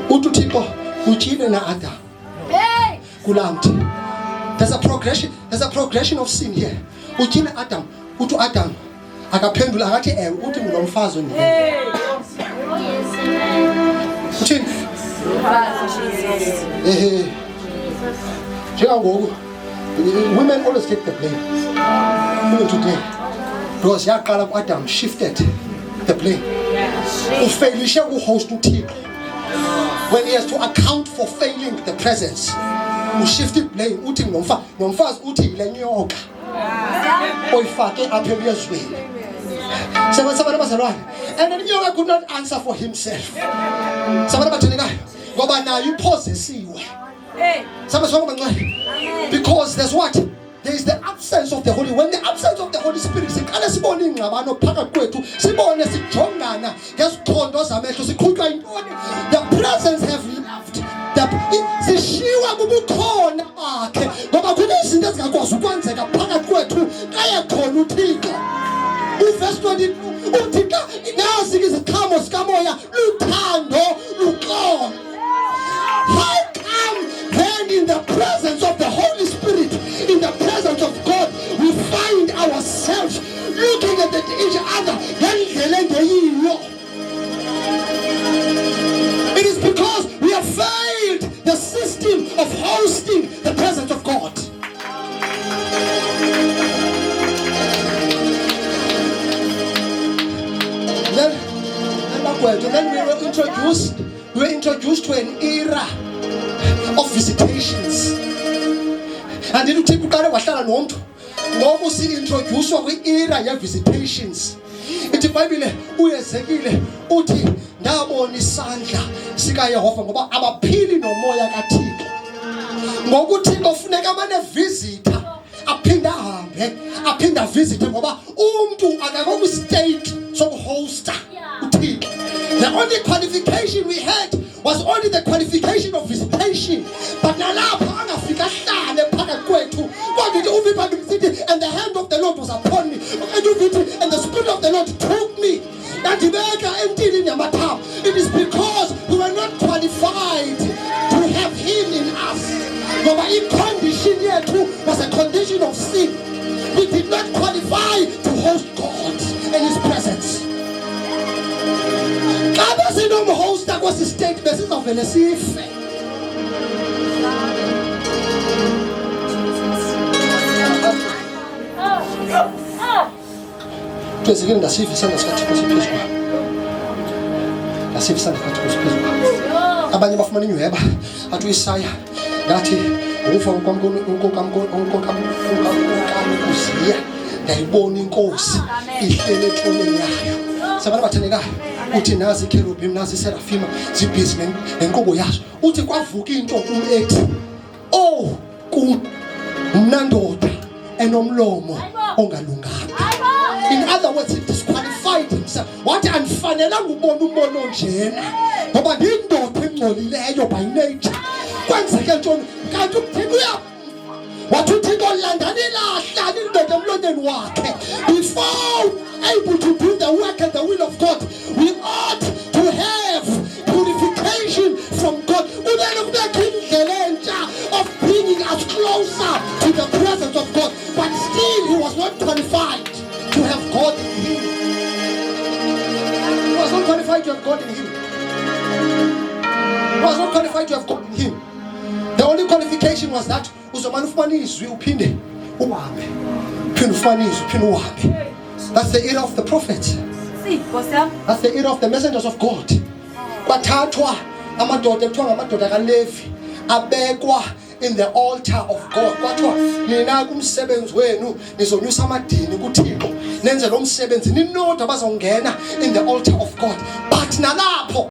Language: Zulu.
uthi uThixo utyile na Adam kulamthi. There's a progression of sin here. Utyile Adam, uthi Adam akaphendula akathi ewe, uthi ngulomfazi ni. Uthini? Njengangoku women always take the blame. Even today, because yaqala ku-Adam shifted the blame. Ufailishe ukuhost uThixo. When he has to account for failing the presence, ushifted blame. Uthi nomfazi uthi yile nyoka oyifake apha emyezweni. Sabana bazalwane, and the nyoka could not answer for himself. Sabana bathenekayo ngoba nayo iphosesiwe. Because there's what? There is the absence of the Holy. When the absence of the Holy Spirit, siqale sibone ingxabano phakathi kwethu, sibone sijongana ngesiqondo zamehlo siqhutshwa intoni. The presence have left. Sishiwa bubukhona bakhe ngoba kunezinto ezingakwazi ukwenzeka phakathi kwethu kaye khona uThixo. Uverse 22 uthi ka nazi iziqhamo sikamoya luthando luxolo. How come then in the presence of the Holy Spirit, in the presence of God, we find ourselves looking at each other? It is because we have failed the system of hosting the presence of God. Then we were introduced to an era of visitations. And then uThixo uqale wahlala nomuntu ngoba usi-introduce kwi-era ye-visitations. Ithi iBhayibhile uYezekile uthi ndabona isandla sikaYehova ngoba abaphili nomoya kaThixo. Ngoba uThixo ufuneka amane visita aphinda ahambe aphinda visite ngoba umuntu akakho kwi-state sokuhosta uThixo. The only qualification we had was only the qualification of visitation. But nalapho angafika hlale phakathi kwethu. Kodwa uthi uVipa city and the hand of the Lord was upon me. And the Spirit of the Lord took me. Ndibeka emntini yamathambo. It is because we were not qualified to have Him in us. Ngoba i-condition yethu was a condition of sin. We did not qualify to host God in His presence. Kaba sinomhosta kwesi state besizavele sife. Twezike ndasifa isandla sikaThixo siphezulu. Ndasifa isandla sikaThixo siphezulu. Abanye bafumana inyweba athi uIsaya ngathi ufa unkokamkuziya ndayibona inkosi ihlele etloleni yayo. Sabana bathenekayo uthi nazi ikerubim nazi iserafima zibhizi nenkobo yazo. Uthi kwavuka into ethi oh mna ndoda enomlomo ongalunganga. In other words, he disqualified himself. What andifanelanga ubona umbono njena ngoba ndindoda engcolileyo by nature. Kwenzeke ntoni kanti uThixo wathi uThixo landanela ahlala indoda emlonyeni wakhe. Before able to do the work and the will of God, we ought to have purification from God. Of bringing us closer to the presence of God, but still he was not qualified to have God in him. He was not qualified to have God in him. He was not qualified to have God in him. The only qualification was that uzomana ufumana izwi uphinde uhambe. Uphinde ufumana izwi uphinde uhambe. That's the era of the prophets. That's the era of the messengers of God. Kwathathwa amadoda ekuthiwa ngamadoda kaLevi abekwa in the altar of God. Kwathiwa nina kumsebenzi wenu nizonyusa amadini kuThixo nenze lo msebenzi ninodwa bazongena in the altar of God. But nalapho